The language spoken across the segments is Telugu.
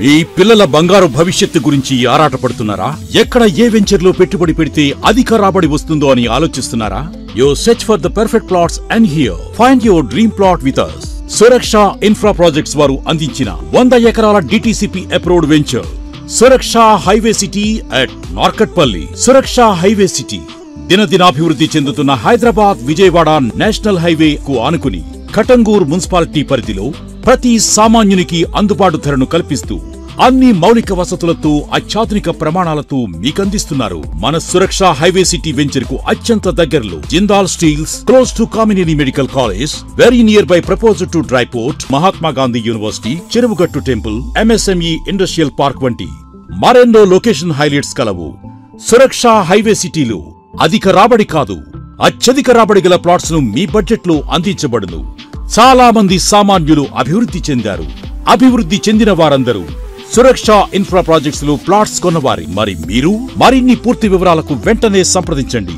మీ పిల్లల బంగారు భవిష్యత్తు గురించి ఆరాటపడుతున్నారా? ఎక్కడ ఏ వెంచర్ లో పెట్టుబడి పెడితే అధిక రాబడి వస్తుందో అని ఆలోచిస్తున్నారా? You search for the perfect plots and here find your dream plot with us. Suraksha infra projects వారు అందించిన 100 ఎకరాల DTCP approved venture Suraksha highway city at Narketpally. Suraksha highway city దినదినాభివృద్ధి చెందుతున్న హైదరాబాద్ విజయవాడ నేషనల్ హైవే కు ఆనుకుని కటంగూర్ మున్సిపాలిటీ పరిధిలో ప్రతి సామాన్యునికి అందుబాటు ధరను కల్పిస్తూ అన్ని మౌలిక వసతులతో అత్యాధునిక ప్రమాణాలతో మీకందిస్తున్నారు. మన సురక్ష హైవే సిటీ వెంచర్ కు అత్యంత దగ్గరలో Jindal steels, close to Kamineni medical college, very nearby proposed to dry port, Mahatma Gandhi university, Cheruvugattu temple, MSME industrial park వంటి మరెన్నో లొకేషన్ హైలైట్స్ కలవు. సురక్ష హైవే సిటీలో అధిక రాబడి కాదు, అత్యధిక రాబడి గల ప్లాట్స్ ను మీ బడ్జెట్ లో అందించబడును. చాలా మంది సామాన్యులు అభివృద్ధి చెందారు. అభివృద్ధి చెందిన వారందరూ సురక్ష ఇన్ఫ్రా ప్రాజెక్ట్స్ లో ప్లాట్స్ కొన్నవారి. మరి మీరు మరిన్ని పూర్తి వివరాలకు వెంటనే సంప్రదించండి.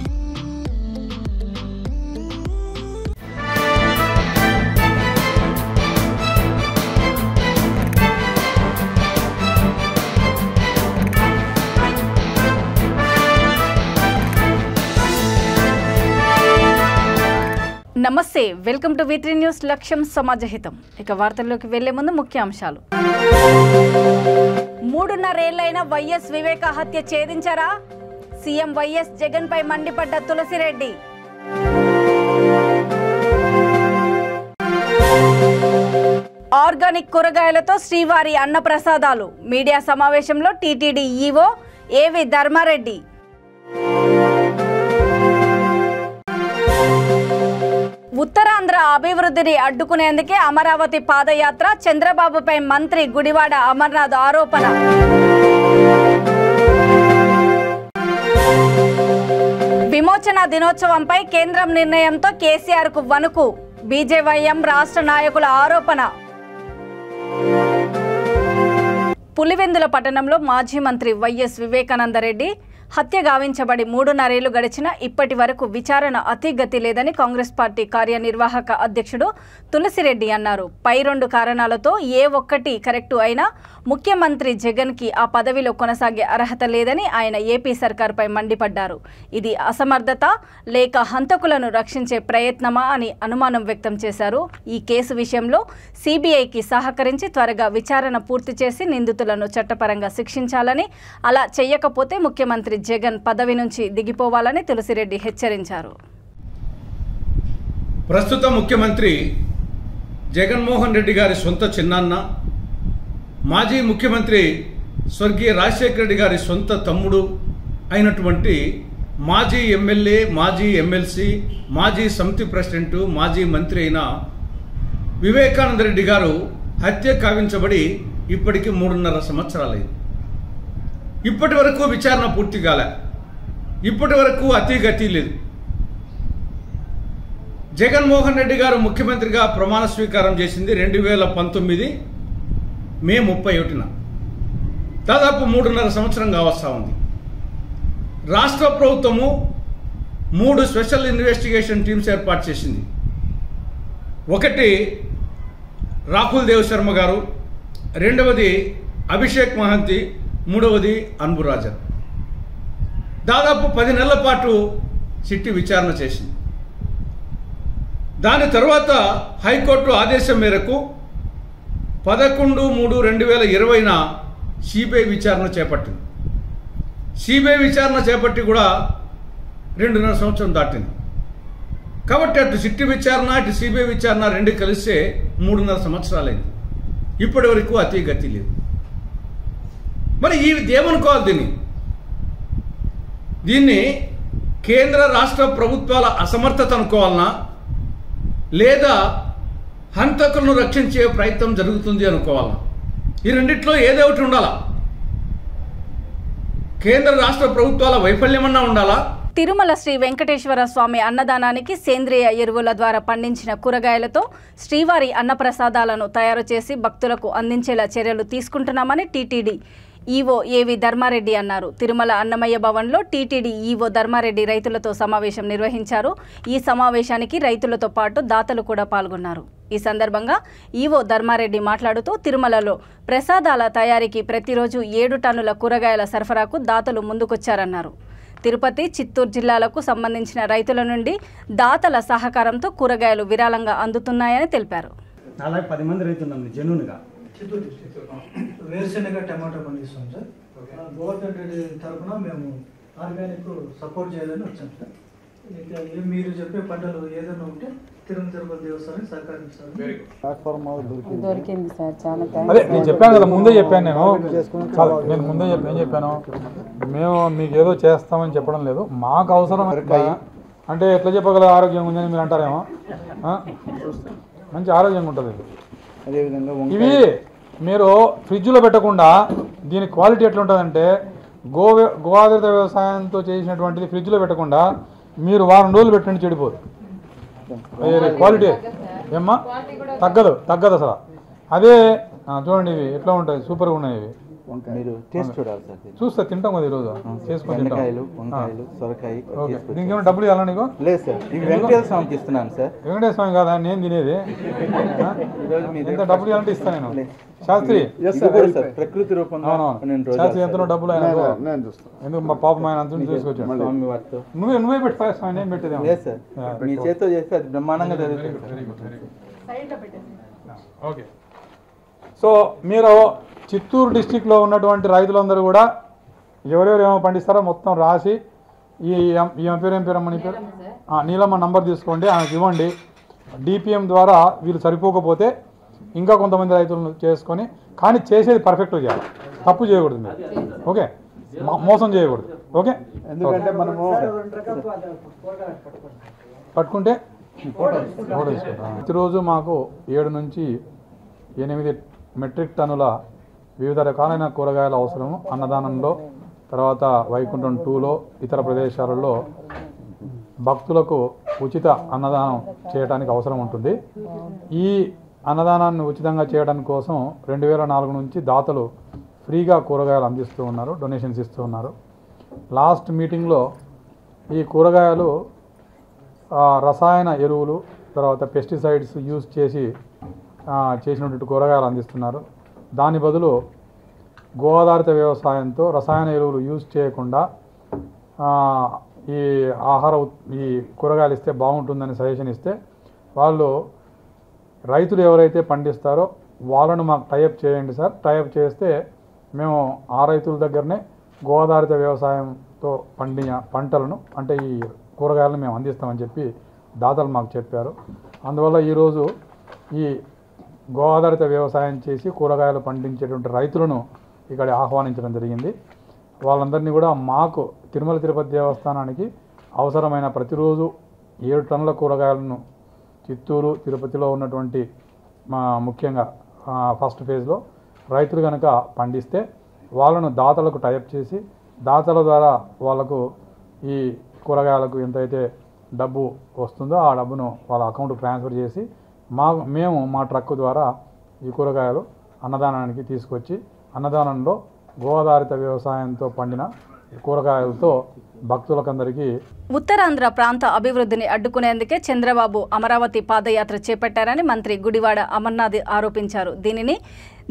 నమస్తే, వెల్కమ్ టు V3 న్యూస్. లక్ష్యం సమాజహితం. ఇక వార్తల్లోకి వెళ్లే ముందు ముఖ్యాంశాలు. 3.5 ఏళ్లైన వైఎస్ వివేక హత్య ఛేదించారా? సీఎం వైఎస్ జగన్ పై మండిపడ్డ తులసిరెడ్డి. ఆర్గానిక్ కూరగాయలతో శ్రీవారి అన్నప్రసాదాలు. మీడియా సమావేశంలో TTD EO AV Dharmareddy. Uttarandhra అభివృద్ధిని అడ్డుకునేందుకే అమరావతి పాదయాత్ర. చంద్రబాబుపై మంత్రి గుడివాడ అమర్నాథ్ ఆరోపణ. విమోచన దినోత్సవంపై కేంద్రం నిర్ణయంతో కేసీఆర్ కు వణుకు. బీజేవైఎం రాష్ట్ర నాయకుల ఆరోపణ. పులివెందుల పట్టణంలో మాజీ మంత్రి వైఎస్ వివేకానందరెడ్డి హత్య గావించబడి 3.5 ఏళ్లు గడిచినా ఇప్పటి వరకు విచారణ అతిగతి లేదని కాంగ్రెస్ పార్టీ కార్యనిర్వాహక అధ్యక్షుడు తులసిరెడ్డి అన్నారు. పై 2 కారణాలతో ఏ ఒక్కటి కరెక్టు అయినా ముఖ్యమంత్రి జగన్ కి ఆ పదవిలో కొనసాగే అర్హత లేదని ఆయన ఏపీ సర్కార్పై మండిపడ్డారు. ఇది అసమర్థత లేక హంతకులను రక్షించే ప్రయత్నమా అని అనుమానం వ్యక్తం చేశారు. ఈ కేసు విషయంలో సిబిఐకి సహకరించి త్వరగా విచారణ పూర్తి చేసి నిందితులను చట్టపరంగా శిక్షించాలని, అలా చేయకపోతే ముఖ్యమంత్రి జగన్ పదవి నుంచి దిగిపోవాలని తులసిరెడ్డి హెచ్చరించారు. ప్రస్తుత ముఖ్యమంత్రి జగన్మోహన్ రెడ్డి గారి సొంత చిన్నాన్న, మాజీ ముఖ్యమంత్రి స్వర్గీయ రాజశేఖర రెడ్డి గారి సొంత తమ్ముడు అయినటువంటి మాజీ ఎమ్మెల్యే, మాజీ ఎమ్మెల్సీ, మాజీ సమితి ప్రెసిడెంట్, మాజీ మంత్రి అయిన వివేకానంద రెడ్డి గారు హత్య కావించబడి ఇప్పటికి 3.5 సంవత్సరాలైంది. ఇప్పటి వరకు విచారణ పూర్తి కాలే. ఇప్పటి వరకు అతిగతి లేదు. జగన్మోహన్ రెడ్డి గారు ముఖ్యమంత్రిగా ప్రమాణ స్వీకారం చేసింది 2019 మే 31న. దాదాపు 3.5 సంవత్సరం కావస్తా ఉంది. రాష్ట్ర ప్రభుత్వము 3 స్పెషల్ ఇన్వెస్టిగేషన్ టీమ్స్ ఏర్పాటు చేసింది. ఒకటి రాహుల్ దేవ్ శర్మ గారు, రెండవది అభిషేక్ మహంతి, మూడవది అన్బురాజన్. దాదాపు 10 నెలల పాటు సిట్టి విచారణ చేసింది. దాని తర్వాత హైకోర్టు ఆదేశం మేరకు 11/3/2020న సిబిఐ విచారణ చేపట్టింది. సిబిఐ విచారణ చేపట్టి కూడా 2.5 సంవత్సరం దాటింది. కాబట్టి అటు సిట్టి విచారణ, అటు సిబిఐ విచారణ 2 కలిస్తే 3.5 సంవత్సరాలైంది. ఇప్పటి వరకు అతిగతి లేదు. మరి ఏమనుకోవాలి? దీన్ని కేంద్ర రాష్ట్ర ప్రభుత్వాల అసమర్థత అనుకోవాలనా, లేదా హంతకులను రక్షించే ప్రయత్నం జరుగుతుంది అనుకోవాలనా? ఈ రెండిట్లో ఏదో ఒకటి ఉండాలా? కేంద్ర రాష్ట్ర ప్రభుత్వాల వైఫల్యమన్నా ఉండాలా? తిరుమల శ్రీ వెంకటేశ్వర స్వామి అన్నదానానికి సేంద్రియ ఎరువుల ద్వారా పండించిన కూరగాయలతో శ్రీవారి అన్నప్రసాదాలను తయారు చేసి భక్తులకు అందించేలా చర్యలు తీసుకుంటున్నామని టీటీడీ ఈవో ఏవి ధర్మారెడ్డి అన్నారు. తిరుమల అన్నమయ్య భవన్లో టీటీడీ ఈవో ధర్మారెడ్డి రైతులతో సమావేశం నిర్వహించారు. ఈ సమావేశానికి రైతులతో పాటు దాతలు కూడా పాల్గొన్నారు. ఈ సందర్భంగా ఈవో ధర్మారెడ్డి మాట్లాడుతూ తిరుమలలో ప్రసాదాల తయారీకి ప్రతిరోజు 7 టన్నుల కూరగాయల సరఫరాకు దాతలు ముందుకొచ్చారన్నారు. తిరుపతి, చిత్తూరు జిల్లాలకు సంబంధించిన రైతుల నుండి దాతల సహకారంతో కూరగాయలు విరాళంగా అందుతున్నాయని తెలిపారు. 10 మంది రైతులు జెన్యూన్గా చిత్తూరు డిస్ట్రిక్ట్ వేరుశెనగ టమాటా పండిస్తాం సార్. గవర్నమెంట్ తరఫున మేము ఆర్గానిక్ సపోర్ట్ చేయాలని వచ్చాం సార్. ఇంకా మీరు చెప్పే పంటలు ఏదైనా ఉంటే తిరుపతి దేవస్థానానికి సహకరించాలి. దొరికింది సార్, చాలా అదే నేను చెప్పాను కదా, ముందే చెప్పాను నేను ముందే ఏం చెప్పాను, మేము మీకు ఏదో చేస్తామని చెప్పడం లేదు, మాకు అవసరం అంటే ఎట్లా చెప్పగల ఆరోగ్యంగా ఉందని మీరు అంటారేమో. మంచి ఆరోగ్యంగా ఉంటుంది. ఇవి మీరు ఫ్రిడ్జ్లో పెట్టకుండా దీని క్వాలిటీ ఎట్లుంటుందంటే గో ఆధారిత వ్యవసాయంతో చేసినటువంటిది ఫ్రిడ్జ్లో పెట్టకుండా మీరు వారం రోజులు పెట్టండి, చెడిపోదు. క్వాలిటీ ఏమ్మా తగ్గదు అసలు. అదే చూడండి, ఇవి ఎట్లా ఉంటాయి, సూపర్గా ఉన్నాయి. ఇవి మీరు టేస్ట్ చూడాలి సార్. చూస్తా, తింటాం కదా ఈరోజు, చేసుకొని వంకాయలు, సొరకాయ. దీనికి ఏమైనా డబ్బులు ఇవ్వాలా నీకు? లేదు సార్, వెంకటేశ్వర స్వామికి ఇస్తున్నాను సార్. వెంకటేశ్వర స్వామి కాదా నేను తినేది? ఎంత డబ్బులు ఇవ్వాలంటే ఇస్తాను నేను. శాస్త్రి ప్రకృతి రూపంలో శాస్త్రి ఎంతలో డబ్బులు ఆయన ఎందుకు మా పాపం ఆయన అంత తీసుకొచ్చాడు. నువ్వే పెట్టా స్వామి, ఏం పెట్టేది లేదు సార్. మీ చేతితో చేస్తే అది బ్రహ్మాండంగా జరుగుతుంది. ఓకే. సో మీరు చిత్తూరు డిస్టిక్లో ఉన్నటువంటి రైతులందరూ కూడా ఎవరెవరు ఏమో పండిస్తారో మొత్తం రాసి ఈ పేరమ్మని పేరు నీలమ్మ నంబర్ తీసుకోండి, ఆమెకు ఇవ్వండి. డిపిఎం ద్వారా వీళ్ళు సరిపోకపోతే ఇంకా కొంతమంది రైతులను చేసుకొని, కానీ చేసేది పర్ఫెక్ట్గా చేయాలి, తప్పు చేయకూడదు మీరు. ఓకే, మోసం చేయకూడదు. ఓకే, ఎందుకంటే మనము పట్టుకుంటే ప్రతిరోజు మాకు 7 నుంచి 8 మెట్రిక్ టన్నుల వివిధ రకాలైన కూరగాయల అవసరము అన్నదానంలో, తర్వాత వైకుంఠం 2లో ఇతర ప్రదేశాలలో భక్తులకు ఉచిత అన్నదానం చేయడానికి అవసరం ఉంటుంది. ఈ అన్నదానాన్ని ఉచితంగా చేయడానికి కోసం 2004 నుంచి దాతలు ఫ్రీగా కూరగాయలు అందిస్తూ ఉన్నారు, డొనేషన్స్ ఇస్తూ ఉన్నారు. లాస్ట్ మీటింగ్లో ఈ కూరగాయలు రసాయన ఎరువులు, తర్వాత పెస్టిసైడ్స్ యూజ్ చేసినటువంటి కూరగాయలు అందిస్తున్నారు. దాని బదులు గో ఆధారిత వ్యవసాయంతో రసాయన ఎరువులు యూజ్ చేయకుండా ఈ కూరగాయలు ఇస్తే బాగుంటుందని సజెషన్ ఇస్తే, వాళ్ళు రైతులు ఎవరైతే పండిస్తారో వాళ్ళను మాకు టైఅప్ చేయండి సార్, టైఅప్ చేస్తే మేము ఆ రైతుల దగ్గరనే గో ఆధారిత వ్యవసాయంతో పండిన పంటలను, అంటే ఈ కూరగాయలను మేము అందిస్తామని చెప్పి దాతలు మాకు చెప్పారు. అందువల్ల ఈరోజు ఈ గో ఆధారిత వ్యవసాయం చేసి కూరగాయలు పండించేటువంటి రైతులను ఇక్కడ ఆహ్వానించడం జరిగింది. వాళ్ళందరినీ కూడా మాకు తిరుమల తిరుపతి దేవస్థానానికి అవసరమైన ప్రతిరోజు 7 టన్నుల కూరగాయలను చిత్తూరు, తిరుపతిలో ఉన్నటువంటి ముఖ్యంగా ఫస్ట్ ఫేజ్లో రైతులు కనుక పండిస్తే వాళ్ళను దాతలకు టైఅప్ చేసి, దాతల ద్వారా వాళ్లకు ఈ కూరగాయలకు ఎంతైతే డబ్బు వస్తుందో ఆ డబ్బును వాళ్ళ అకౌంట్కి ట్రాన్స్ఫర్ చేసి మేము మా ట్రక్ ద్వారా ఈ కూరగాయలు అన్నదానానికి తీసుకొచ్చి, అన్నదానంలో గో ఆధారిత వ్యవసాయంతో పండిన కూరగాయలతో భక్తులకందరికీ. ఉత్తరాంధ్ర ప్రాంత అభివృద్ధిని అడ్డుకునేందుకే చంద్రబాబు అమరావతి పాదయాత్ర చేపట్టారని మంత్రి గుడివాడ అమర్నాథ్ ఆరోపించారు. దీనిని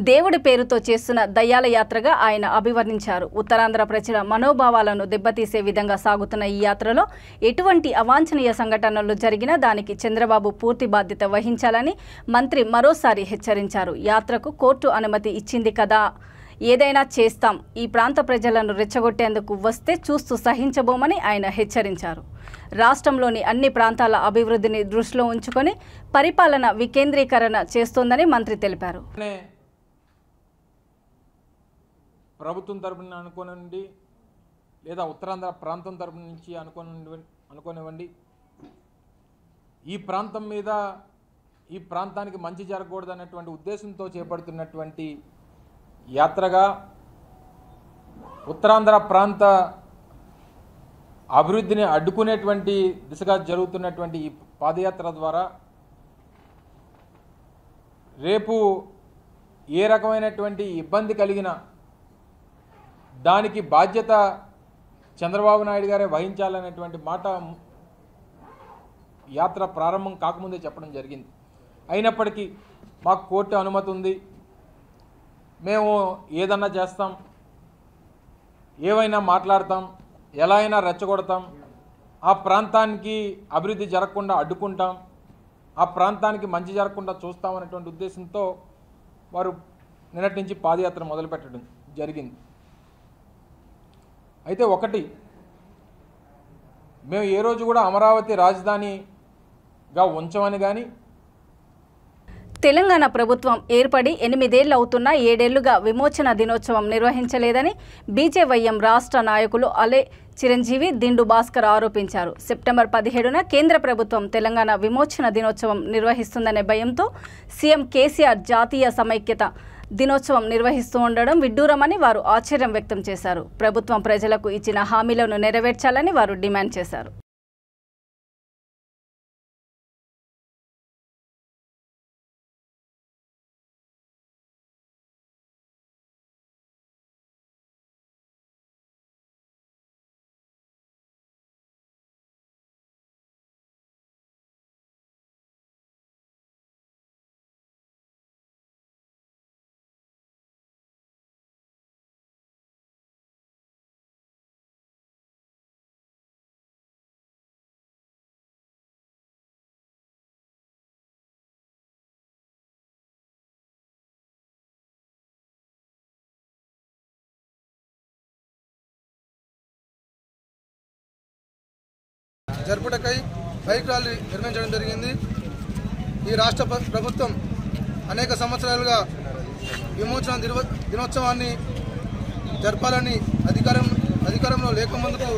దేవుడి పేరుతో చేస్తున్న దయ్యాల యాత్రగా ఆయన అభివర్ణించారు. ఉత్తరాంధ్ర ప్రజల మనోభావాలను దెబ్బతీసే విధంగా సాగుతున్న ఈ యాత్రలో ఎటువంటి అవాంఛనీయ సంఘటనలు జరిగినా దానికి చంద్రబాబు పూర్తి బాధ్యత వహించాలని మంత్రి మరోసారి హెచ్చరించారు. యాత్రకు కోర్టు అనుమతి ఇచ్చింది కదా, ఏదైనా చేస్తాం, ఈ ప్రాంత ప్రజలను రెచ్చగొట్టేందుకు వస్తే చూస్తూ సహించబోమని ఆయన హెచ్చరించారు. రాష్ట్రంలోని అన్ని ప్రాంతాల అభివృద్ధిని దృష్టిలో ఉంచుకొని పరిపాలన వికేంద్రీకరణ చేస్తోందని మంత్రి తెలిపారు. ప్రభుత్వం తరపున అనుకోనివ్వండి, లేదా ఉత్తరాంధ్ర ప్రాంతం తరపు నుంచి అనుకోనివ్వండి, ఈ ప్రాంతం మీద, ఈ ప్రాంతానికి మంచి జరగకూడదు అన్నటువంటి ఉద్దేశంతో చేపడుతున్నటువంటి యాత్రగా ఉత్తరాంధ్ర ప్రాంత అభివృద్ధిని అడ్డుకునేటువంటి దిశగా జరుగుతున్నటువంటి ఈ పాదయాత్ర ద్వారా రేపు ఏ రకమైనటువంటి ఇబ్బంది కలిగిన దానికి బాధ్యత చంద్రబాబు నాయుడు గారే వహించాలనేటువంటి మాట యాత్ర ప్రారంభం కాకముందే చెప్పడం జరిగింది. అయినప్పటికీ మాకు కోర్టు అనుమతి ఉంది, మేము ఏదన్నా చేస్తాం, ఏవైనా మాట్లాడతాం, ఎలా అయినా రెచ్చగొడతాం, ఆ ప్రాంతానికి అభివృద్ధి జరగకుండా అడ్డుకుంటాం, ఆ ప్రాంతానికి మంచి జరగకుండా చూస్తామనేటువంటి ఉద్దేశంతో వారు నిన్నటి నుంచి పాదయాత్ర మొదలుపెట్టడం జరిగింది. అయితే ఒకటి, మేము ఏ రోజు కూడా అమరావతి రాజధానిగా ఉంచమని కానీ తెలంగాణ ప్రభుత్వం ఏర్పడి 8 ఏళ్లు అవుతున్నా 7 ఏళ్లుగా విమోచన దినోత్సవం నిర్వహించలేదని బీజేవైఎం రాష్ట్ర నాయకులు అలే చిరంజీవి, దిండు భాస్కర్ ఆరోపించారు. సెప్టెంబర్ 17న కేంద్ర ప్రభుత్వం తెలంగాణ విమోచన దినోత్సవం నిర్వహిస్తుందనే భయంతో సీఎం కేసీఆర్ జాతీయ సమైక్యత దినోత్సవం నిర్వహిస్తూ ఉండడం విడ్డూరమని వారు ఆశ్చర్యం వ్యక్తం చేశారు. ప్రభుత్వం ప్రజలకు ఇచ్చిన హామీలను నెరవేర్చాలని వారు డిమాండ్ చేశారు. జరుపుటకై బైక్ ర్యాలీ నిర్వహించడం జరిగింది. ఈ రాష్ట్ర ప్రభుత్వం అనేక సంవత్సరాలుగా విమోచన దినోత్సవాన్ని జరపాలని అధికారంలో లేకముందుకు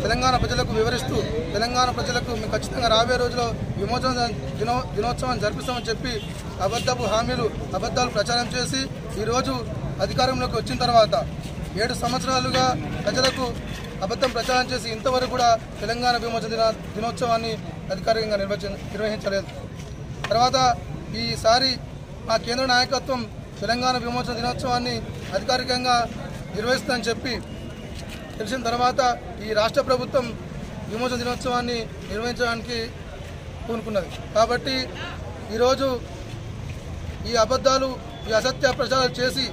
తెలంగాణ ప్రజలకు వివరిస్తూ తెలంగాణ ప్రజలకు మేము ఖచ్చితంగా రాబోయే రోజుల్లో విమోచన దినోత్సవాన్ని జరిపిస్తామని చెప్పి అబద్ధాలు ప్రచారం చేసి ఈరోజు అధికారంలోకి వచ్చిన తర్వాత 7 సంవత్సరాలుగా ప్రజలకు అబద్ధం ప్రచారం చేసి ఇంతవరకు కూడా తెలంగాణ విమోచన దినోత్సవాన్ని అధికారికంగా నిర్వహించలేదు. తర్వాత ఈసారి మా కేంద్ర నాయకత్వం తెలంగాణ విమోచన దినోత్సవాన్ని అధికారికంగా నిర్వహిస్తుందని చెప్పి తెలిసిన తర్వాత ఈ రాష్ట్ర ప్రభుత్వం విమోచన దినోత్సవాన్ని నిర్వహించడానికి పూనుకున్నది. కాబట్టి ఈరోజు ఈ అబద్ధాలు, ఈ అసత్య ప్రచారాలు చేసి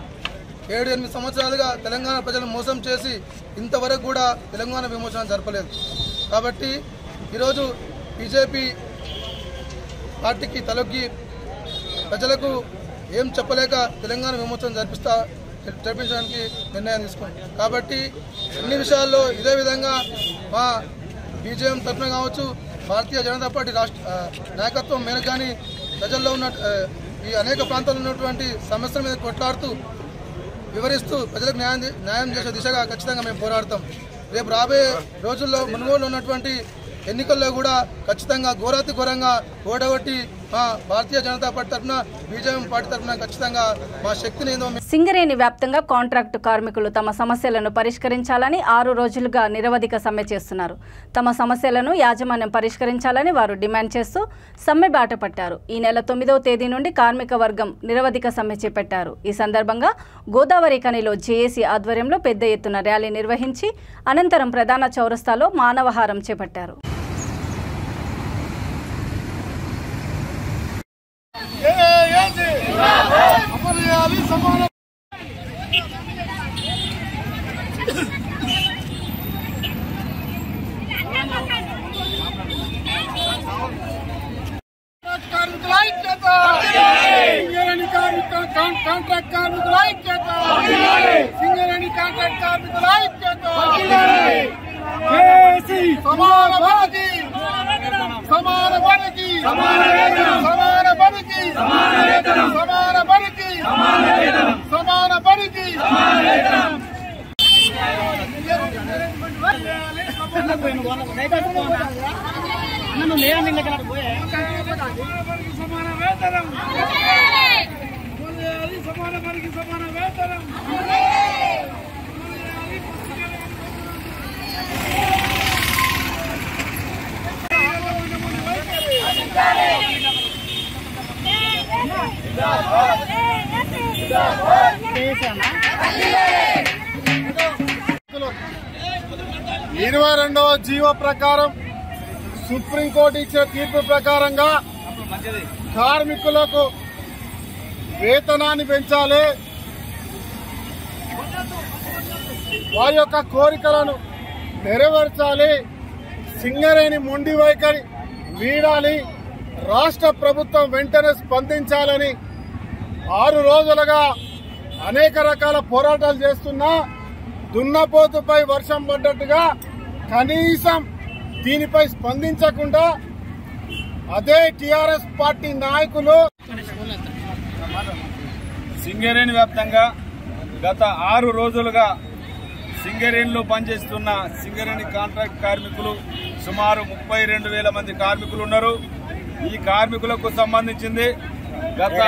7-8 సంవత్సరాలుగా తెలంగాణ ప్రజలను మోసం చేసి ఇంతవరకు కూడా తెలంగాణ విమోచన జరపలేదు. కాబట్టి ఈరోజు బీజేపీ పార్టీకి తలొగ్గి ప్రజలకు ఏం చెప్పలేక తెలంగాణ విమోచన జరిపించడానికి నిర్ణయం తీసుకుంది. కాబట్టి అన్ని విషయాల్లో ఇదే విధంగా మా బీజేఎం తరఫున కావచ్చు, భారతీయ జనతా పార్టీ రాష్ట్ర నాయకత్వం మీద కానీ ప్రజల్లో ఉన్న ఈ అనేక ప్రాంతాల్లో ఉన్నటువంటి సమస్యల మీద కొట్లాడుతూ వివరిస్తూ ప్రజలకు న్యాయం చేసే దిశగా ఖచ్చితంగా మేము పోరాడతాం. రేపు రాబోయే రోజుల్లో మునుగోడులో ఉన్నటువంటి ఎన్నికల్లో కూడా ఖచ్చితంగా ఘోరాతి ఘోరంగా ఓడగొట్టి మా భారతీయ జనతా పార్టీ తరఫున, బీజేపీ పార్టీ తరఫున ఖచ్చితంగా మా శక్తిని సింగరేణి వ్యాప్తంగా కాంట్రాక్టు కార్మికులు తమ సమస్యలను పరిష్కరించాలని 6 రోజులుగా నిరవధిక సమ్మె చేస్తున్నారు. తమ సమస్యలను యాజమాన్యం పరిష్కరించాలని వారు డిమాండ్ చేస్తూ సమ్మె బాట పట్టారు. ఈ నెల 9వ తేదీ నుండి కార్మిక వర్గం నిరవధిక సమ్మె చేపట్టారు. ఈ సందర్భంగా గోదావరి ఖనిలో జేఏసీ ఆధ్వర్యంలో పెద్ద ఎత్తున ర్యాలీ నిర్వహించి అనంతరం ప్రధాన చౌరస్తాలో మానవహారం చేపట్టారు. కాంట్రాక్ట్ కార్మికుల ఐక్యత, సింగరేణి కాంట్రాక్ట్ కార్మికుల ఐక్యత, సమాన పనికి సమాన పనికి సమాన పనికి సమాన పనికి సమాన పనికి సమాన వేతనం, సమాన పనికి సమాన వేతనం. చేశామా 22వ జీవో ప్రకారం సుప్రీంకోర్టు ఇచ్చిన తీర్పు ప్రకారంగా కార్మికులకు వేతనాన్ని పెంచాలి, వారి యొక్క కోరికలను నెరవేర్చాలి, సింగరేణి మొండి వైఖరి వీడాలి, రాష్ట్ర ప్రభుత్వం వెంటనే స్పందించాలని 6 రోజులుగా అనేక రకాల పోరాటాలు చేస్తున్నా దున్నపోతుపై వర్షం పడ్డట్టుగా కనీసం దీనిపై స్పందించకుండా అదే టీఆర్ఎస్ పార్టీ నాయకులు సింగరేణి వ్యాప్తంగా గత 6 రోజులుగా సింగరేణిలో పనిచేస్తున్న సింగరేణి కాంట్రాక్ట్ కార్మికులు సుమారు 32,000 మంది కార్మికులు ఉన్నారు. ఈ కార్మికులకు సంబంధించింది గత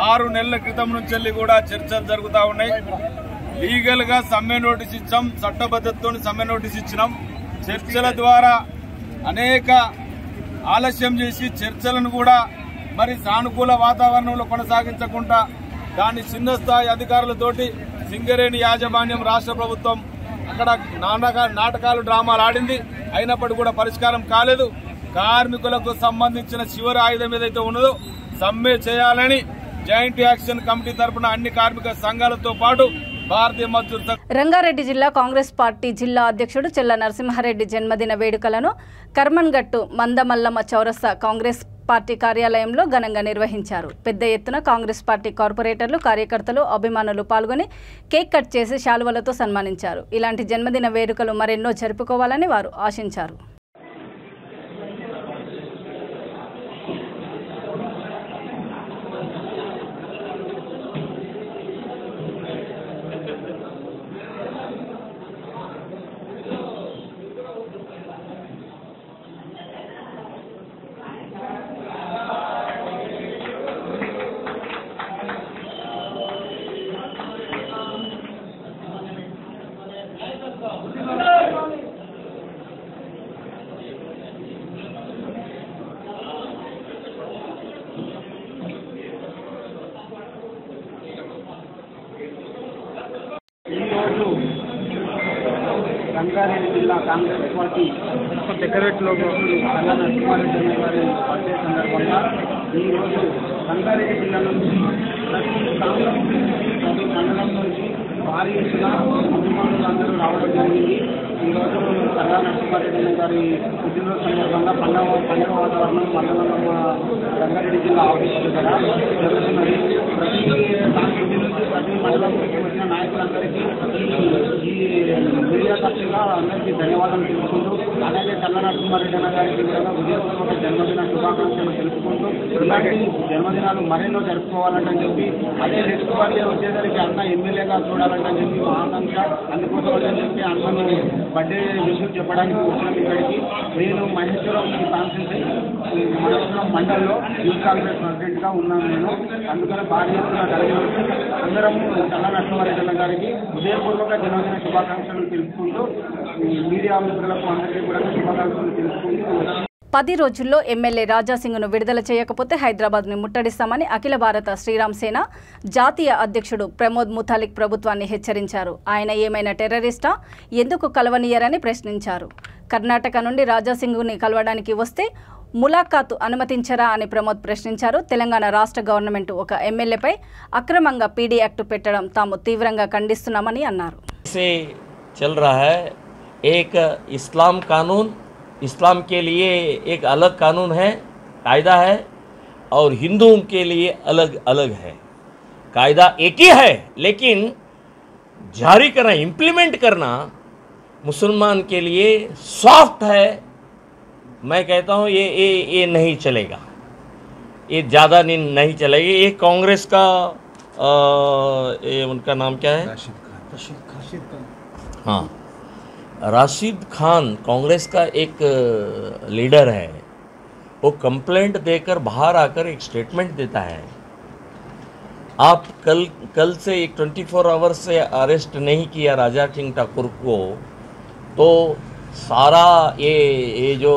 6 నెలల క్రితం నుంచి కూడా చర్చలు జరుగుతూ ఉన్నాయి. లీగల్ గా సమ్మె నోటీస్ ఇచ్చాం, చట్టబద్ధతతో సమ్మె నోటీస్ ఇచ్చినాం. చర్చల ద్వారా అనేక ఆలస్యం చేసి చర్చలను కూడా మరి సానుకూల వాతావరణంలో కొనసాగించకుండా దాన్ని చిన్న స్థాయి అధికారులతోటి సింగరేణి యాజమాన్యం రాష్ట్ర ప్రభుత్వం అక్కడ నాటకాలు డ్రామాలు ఆడింది. అయినప్పటికీ కూడా పరిష్కారం కాలేదు. కార్మికులకు సంబంధించిన చివరి ఆయుధం ఏదైతే ఉన్నదో సమ్మె చేయాలని జాయింట్ యాక్షన్ కమిటీ తరఫున అన్ని కార్మిక సంఘాలతో పాటు భారతీయ మజ్దూర్ సంఘ్ రంగారెడ్డి జిల్లా కాంగ్రెస్ పార్టీ జిల్లా అధ్యక్షుడు చెల్ల నరసింహారెడ్డి జన్మదిన వేడుకలను కర్మన్గట్టు మందమల్లమ్మ చౌరస్తా కాంగ్రెస్ పార్టీ కార్యాలయంలో ఘనంగా నిర్వహించారు. పెద్ద ఎత్తున కాంగ్రెస్ పార్టీ కార్పొరేటర్లు, కార్యకర్తలు, అభిమానులు పాల్గొని కేక్ కట్ చేసి శాలువలతో సన్మానించారు. ఇలాంటి జన్మదిన వేడుకలు మరెన్నో జరుపుకోవాలని వారు ఆశించారు. రంగారెడ్డి జిల్లా కాంగ్రెస్ పార్టీ సెక్రటరీలో కల్లా నరసింహారెడ్డి గారి బర్త్డే సందర్భంగా ఈరోజు రంగారెడ్డి జిల్లా నుంచి ప్రతి మండలం నుంచి భారీ ఎత్తున అభిమానులందరూ రావడం జరిగింది. ఈరోజు కల్లా నరసింహారెడ్డి గారి పుట్టినరోజు సందర్భంగా పండుగ వాతావరణం మండలంలో రంగారెడ్డి జిల్లా ఆఫీస్ దగ్గర జరుగుతున్నది. ప్రతి మండలం నుంచి వచ్చిన నాయకులందరికీ ఈ మీడియా తరఫుగా అందరికీ ధన్యవాదాలు తెలుపుకుంటూ, అలాగే కల్లా నరసింహారెడ్డి గారికి కూడా ఉదయపూర్వక జన్మదిన శుభాకాంక్షలు తెలుపుకుంటూ ఇలాంటి జన్మదినాలు మరెన్నో జరుపుకోవాలని చెప్పి, అదే నెక్స్ట్ బర్త్డే వచ్చేసరికి అన్న ఎమ్మెల్యేగా చూడాలని చెప్పి మా ఆకాంక్ష. అందుకోసం అని చెప్పి అన్నను బర్త్డే విషయం చెప్పడానికి వచ్చిన ఇక్కడికి. నేను మహేశ్వరం కాన్స్టిట్యూన్సీ మహేశ్వరం మండలంలో యూత్ కాంగ్రెస్ ప్రెసిడెంట్గా ఉన్నాను. నేను అందుకని భారీ ఎత్తున అందరము కల్లా నరసింహారెడ్డి గారికి ఉదయపూర్వక జన్మదిన శుభాకాంక్షలు తెలుపుకుంటూ, మీడియా మిత్రులకు అందరికీ కూడా శుభాకాంక్షలు తెలుపుకుంటూ 10 రోజుల్లో ఎమ్మెల్యే రాజాసింగ్ను విడుదల చేయకపోతే హైదరాబాద్ని ముట్టడిస్తామని అఖిల భారత శ్రీరామ్ సేన జాతీయ అధ్యక్షుడు ప్రమోద్ ముతాలిక్ ప్రభుత్వాన్ని హెచ్చరించారు. ఆయన ఏమైనా టెర్రరిస్టా, ఎందుకు కలవనీయరని ప్రశ్నించారు. కర్ణాటక నుండి రాజాసింగ్ని కలవడానికి వస్తే ములాఖాతు అనుమతించరా అని ప్రమోద్ ప్రశ్నించారు. తెలంగాణ రాష్ట్ర గవర్నమెంట్ ఒక ఎమ్మెల్యేపై అక్రమంగా పీడీ యాక్ట్ పెట్టడం తాము తీవ్రంగా ఖండిస్తున్నామని అన్నారు. चल रहा है एक इस्लाम कानून, इस्लाम के लिए एक अलग कानून है, कायदा है, और हिंदुओं के लिए अलग अलग है. कायदा एक ही है, लेकिन जारी करना, इम्प्लीमेंट करना मुसलमान के लिए सॉफ्ट है. मैं कहता हूँ ये नहीं चलेगा, ये ज़्यादा नहीं चलेगा. ये कांग्रेस का ये उनका नाम क्या है? राशिद खान. हाँ, राशिद खान कांग्रेस का एक लीडर है. वो कंप्लेंट देकर बाहर आकर एक स्टेटमेंट देता है. आप कल से एक 24 आवर्स से अरेस्ट नहीं किया राजा सिंह ठाकुर को, तो सारा ये जो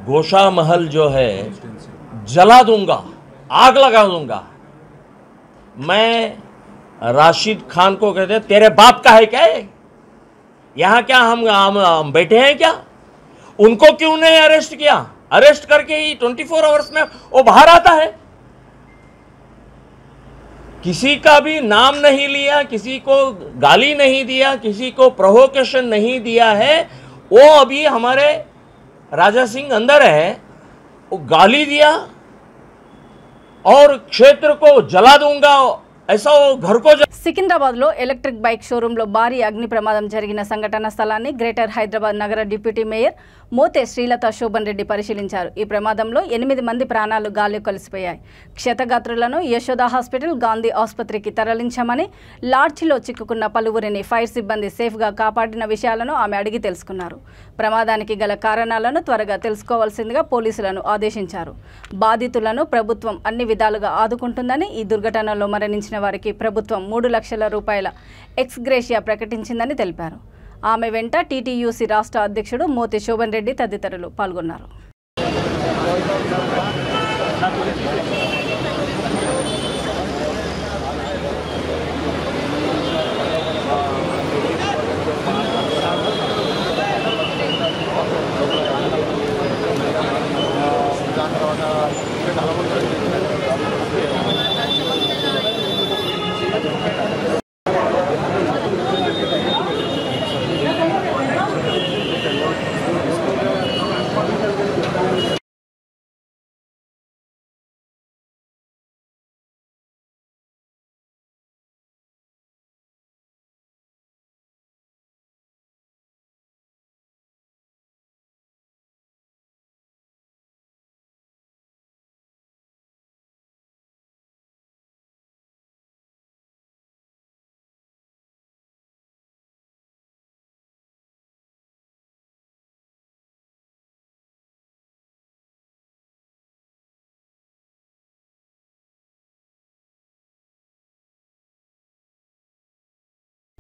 गोशा महल जो है जला दूंगा, आग लगा दूंगा. मैं राशिद खान को कहते हैं तेरे बाप का है क्या है? यहाँ क्या हम बैठे हैं क्या? उनको क्यों नहीं अरेस्ट किया? अरेस्ट करके ही 24 आवर्स में वो बाहर आता है। किसी का भी नाम नहीं लिया, किसी को गाली नहीं दिया, किसी को प्रोवोकेशन नहीं दिया है। वो अभी हमारे राजा सिंह अंदर है, वो गाली दिया और क्षेत्र को जला दूंगा ऐसा वो घर को సికింద్రాబాద్ లో ఎలక్ట్రిక్ బైక్ షోరూమ్ లో భారీ అగ్ని ప్రమాదం జరిగిన సంఘటన స్థలాన్ని గ్రేటర్ హైదరాబాద్ నగర డిప్యూటీ మేయర్ మోతే శ్రీలత శోభన్ రెడ్డి పరిశీలించారు। ఈ ప్రమాదంలో 8 మంది ప్రాణాలు గాల్లో కలిసిపోయాయి। క్షతగాత్రులను యశోద హాస్పిటల్, గాంధీ ఆసుపత్రికి తరలించామని, లాడ్జిలో చిక్కుకున్న పలువురిని ఫైర్ సిబ్బంది సేఫ్ గా కాపాడిన విషయాలను ఆమె అడిగి తెలుసుకున్నారు। ప్రమాదానికి గల కారణాలను త్వరగా తెలుసుకోవాల్సిందిగా పోలీసులను ఆదేశించారు। బాధితులను ప్రభుత్వం అన్ని విధాలుగా ఆదుకుంటుందని, ఈ దుర్ఘటనలో మరణించిన వారికి ప్రభుత్వం 3 లక్షల రూపాయల ఎక్స్గ్రేషియా ప్రకటించిందని తెలిపారు। ఆమె వెంట టీటీయూసీ రాష్ట్ర అధ్యక్షుడు మోతి శోభన్ రెడ్డి తదితరులు పాల్గొన్నారు।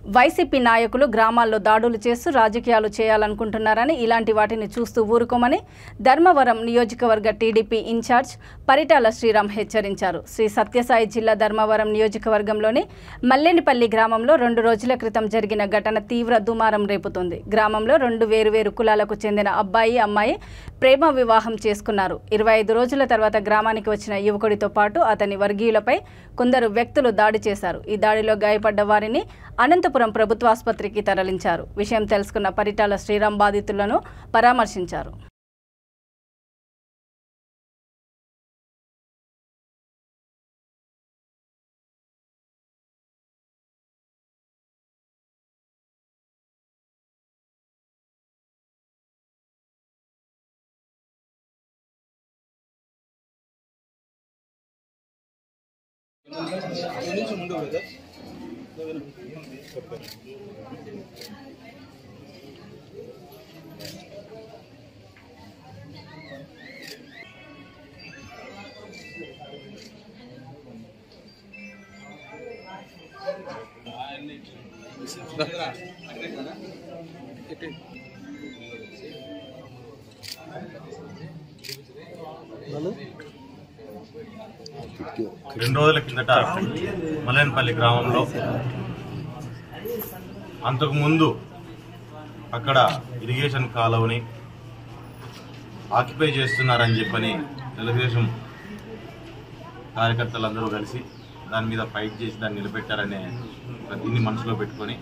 వైసీపీ నాయకులు గ్రామాల్లో దాడులు చేస్తూ రాజకీయాలు చేయాలనుకుంటున్నారని, ఇలాంటి వాటిని చూస్తూ ఊరుకోమని ధర్మవరం నియోజకవర్గ టీడీపీ ఇన్ఛార్జ్ పరిటాల శ్రీరామ్ హెచ్చరించారు। శ్రీ సత్యసాయి జిల్లా ధర్మవరం నియోజకవర్గంలోని మల్లేనిపల్లి గ్రామంలో 2 రోజుల క్రితం జరిగిన ఘటన తీవ్ర దుమారం రేపుతోంది। గ్రామంలో 2 వేరువేరు కులాలకు చెందిన అబ్బాయి, అమ్మాయి ప్రేమ వివాహం చేసుకున్నారు। 25 రోజుల తర్వాత గ్రామానికి వచ్చిన యువకుడితో పాటు అతని వర్గీయులపై కొందరు వ్యక్తులు దాడి చేశారు। ఈ దాడిలో గాయపడ్డ వారిని అనంతపురం ప్రభుత్వాసుపత్రికి తరలించారు। విషయం తెలుసుకున్న పరిటాల శ్రీరామ్ బాధితులను పరామర్శించారు। రెండు రోజుల కిందట మల్లేనిపల్లి గ్రామంలో అంతకుముందు అక్కడ ఇరిగేషన్ కాలువని ఆక్యుపై చేస్తున్నారని చెప్పని తెలుగుదేశం కార్యకర్తలందరూ కలిసి దాని మీద ఫైట్ చేసి దాన్ని నిలబెట్టారనే దీన్ని మనసులో పెట్టుకొని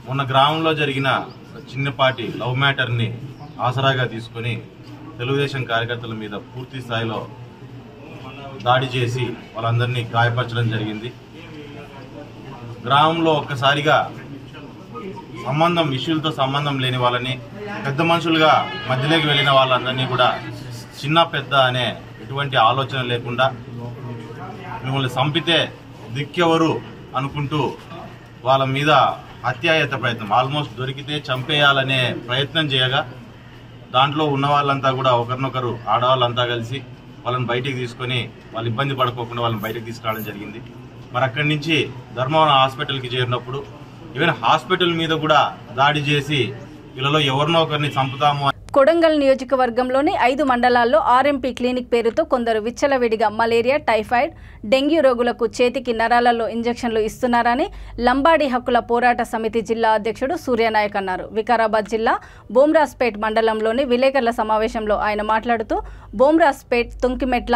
మొన్న గ్రామంలో జరిగిన చిన్నపాటి లవ్ మ్యాటర్ని ఆసరాగా తీసుకొని తెలుగుదేశం కార్యకర్తల మీద పూర్తి స్థాయిలో దాడి చేసి వాళ్ళందరినీ గాయపరచడం జరిగింది। గ్రామంలో ఒక్కసారిగా ఇష్యూలతో సంబంధం లేని వాళ్ళని, పెద్ద మనుషులుగా మధ్యలోకి వెళ్ళిన వాళ్ళందరినీ కూడా చిన్న పెద్ద అనే ఎటువంటి ఆలోచన లేకుండా మిమ్మల్ని చంపితే దిక్కెవరు అనుకుంటూ వాళ్ళ మీద హత్యాయత ప్రయత్నం, ఆల్మోస్ట్ దొరికితే చంపేయాలనే ప్రయత్నం చేయగా దాంట్లో ఉన్న వాళ్ళంతా కూడా ఒకరినొకరు ఆడవాళ్ళంతా కలిసి వాళ్ళని బయటికి తీసుకొని వాళ్ళు ఇబ్బంది పడుకోకుండా వాళ్ళని బయటకు తీసుకురావడం జరిగింది। మరి అక్కడి నుంచి ధర్మవరం హాస్పిటల్కి చేరినప్పుడు ఈవెన్ హాస్పిటల్ మీద కూడా దాడి చేసి వీళ్ళలో ఎవరినో ఒకరిని చంపుతాము కొడంగల్ నియోజకవర్గంలోని 5 మండలాల్లో ఆర్ఎంపీ క్లినిక్ పేరుతో కొందరు విచ్చలవిడిగా మలేరియా, టైఫాయిడ్, డెంగ్యూ రోగులకు చేతికి నరాలలో ఇంజెక్షన్లు ఇస్తున్నారని లంబాడి హక్కుల పోరాట సమితి జిల్లా అధ్యక్షుడు సూర్యనాయక్ అన్నారు. వికారాబాద్ జిల్లా బోమ్రాస్పేట్ మండలంలోని విలేకరుల సమావేశంలో ఆయన మాట్లాడుతూ బోమ్రాస్పేట్, తుంకిమెట్ల,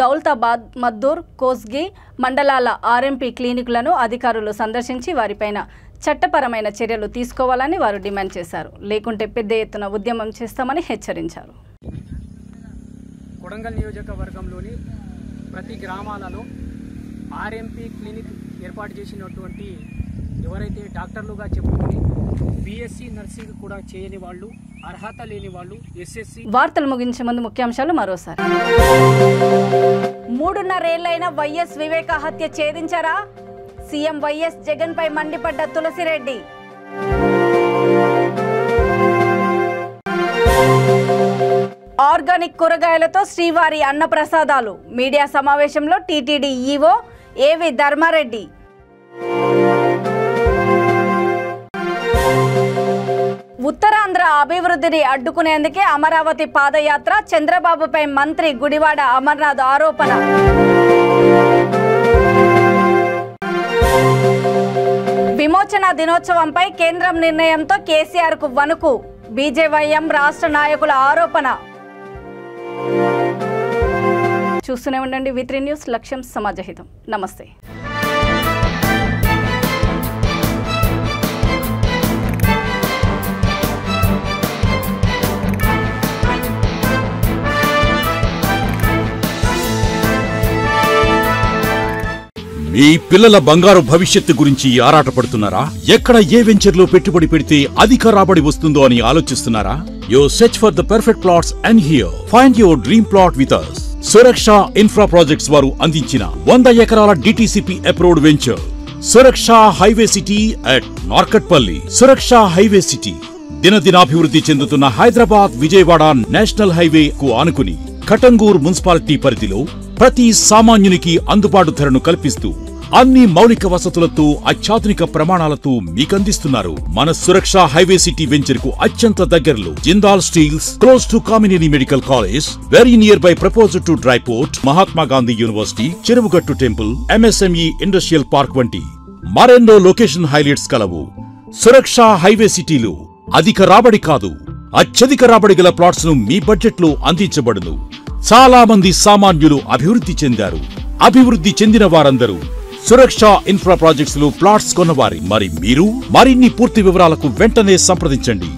దౌలతాబాద్, మద్దూర్, కోస్గి మండలాల ఆర్ఎంపీ క్లినిక్లను అధికారులు సందర్శించి వారిపైన చట్టపరమైన చర్యలు తీసుకోవాలని వారు డిమాండ్ చేశారు. లేకుంటే పెద్ద ఎత్తున ఉద్యమం చేస్తామని హెచ్చరించారు. కొడంగల్ నియోజకవర్గంలోని ప్రతి గ్రామాలలో ఆర్ఎంపీ క్లినిక్ ఏర్పాటు చేసినటువంటి ఎవరైతే డాక్టర్లుగా చెప్పుకొని బీఎస్సీ నర్సింగ్ కూడా చేయని వాళ్ళు, అర్హత లేని వాళ్ళు, ఎస్ఎస్సి. వార్తలు ముగించే ముందు ముఖ్యాంశాలు మరోసారి. 3.5 ఏళ్లైన వైఎస్ వివేక హత్య ఛేదించారా? సీఎం వైఎస్ జగన్ పై మండిపడ్డ తులసిరెడ్డి. ఆర్గానిక్ కూరగాయలతో శ్రీవారి అన్నప్రసాదాలు. మీడియా సమావేశంలో TTD EO AV Dharmareddy. Uttarandhra అభివృద్ధిని అడ్డుకునేందుకే అమరావతి పాదయాత్ర. చంద్రబాబుపై మంత్రి గుడివాడ అమర్నాథ్ ఆరోపణ. విమోచన దినోత్సవంపై కేంద్రం నిర్ణయంతో కేసీఆర్ కు వణుకు. బీజేవైఎం రాష్ట్ర నాయకుల ఆరోపణ. చూస్తూనే ఉండండి V3 న్యూస్. లక్ష్యం సమాజహితం. నమస్తే. మీ పిల్లల బంగారు భవిష్యత్తు గురించి ఆరాటపడుతున్నారా? ఎక్కడ ఏ వెంచర్లో పెట్టుబడి పెడితే అధిక రాబడి వస్తుందో అని ఆలోచిస్తున్నారా? You search for the perfect plots and here find your dream plot with us. Suraksha infra projects వారు అందించిన 100 ఎకరాల DTCP approved venture Suraksha highway city at Narketpally. Suraksha highway city దినదినాభివృద్ధి చెందుతున్న హైదరాబాద్ విజయవాడ నేషనల్ హైవే కు ఆనుకుని కటంగూర్ మున్సిపాలిటీ పరిధిలో ప్రతి సామాన్యునికి అందుబాటు ధరను కల్పిస్తూ అన్ని మౌలిక వసతులతో అత్యాధునిక ప్రమాణాలతో మీకందిస్తున్నారు. మన సురక్ష హైవే సిటీ వెంచర్ కు అత్యంత దగ్గరలో Jindal steels, close to Kamineni medical college, very nearby proposed to dry port, Mahatma Gandhi university, Cheruvugattu temple, MSME industrial park వంటి మరెన్నో లొకేషన్ హైలైట్స్ కలవు. సురక్ష హైవే సిటీలో అధిక రాబడి కాదు, అత్యధిక రాబడి గల ప్లాట్స్ ను మీ బడ్జెట్ లో అందించబడును. చాలా మంది సామాన్యులు అభివృద్ధి చెందారు. అభివృద్ధి చెందిన వారందరూ సురక్ష ఇన్ఫ్రా ప్రాజెక్ట్స్ లో ప్లాట్స్ కొన్నవారి. మరి మీరు మరిన్ని పూర్తి వివరాలకు వెంటనే సంప్రదించండి.